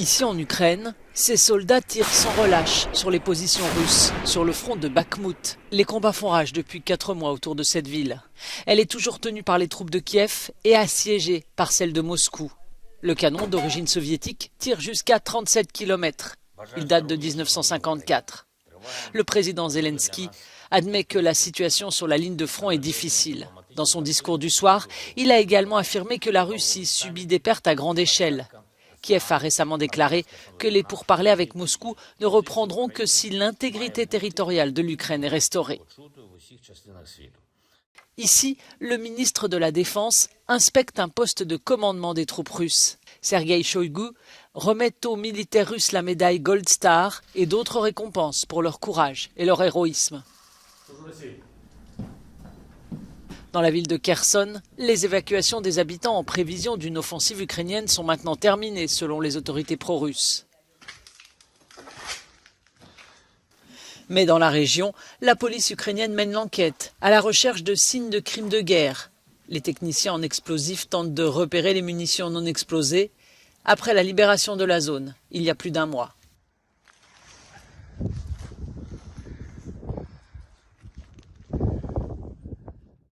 Ici en Ukraine, ces soldats tirent sans relâche sur les positions russes, sur le front de Bakhmout. Les combats font rage depuis 4 mois autour de cette ville. Elle est toujours tenue par les troupes de Kiev et assiégée par celles de Moscou. Le canon d'origine soviétique tire jusqu'à 37 km. Il date de 1954. Le président Zelensky admet que la situation sur la ligne de front est difficile. Dans son discours du soir, il a également affirmé que la Russie subit des pertes à grande échelle. Kiev a récemment déclaré que les pourparlers avec Moscou ne reprendront que si l'intégrité territoriale de l'Ukraine est restaurée. Ici, le ministre de la Défense inspecte un poste de commandement des troupes russes. Sergueï Shoïgu remet aux militaires russes la médaille Gold Star et d'autres récompenses pour leur courage et leur héroïsme. Dans la ville de Kherson, les évacuations des habitants en prévision d'une offensive ukrainienne sont maintenant terminées selon les autorités pro-russes. Mais dans la région, la police ukrainienne mène l'enquête à la recherche de signes de crimes de guerre. Les techniciens en explosifs tentent de repérer les munitions non explosées après la libération de la zone, il y a plus d'1 mois.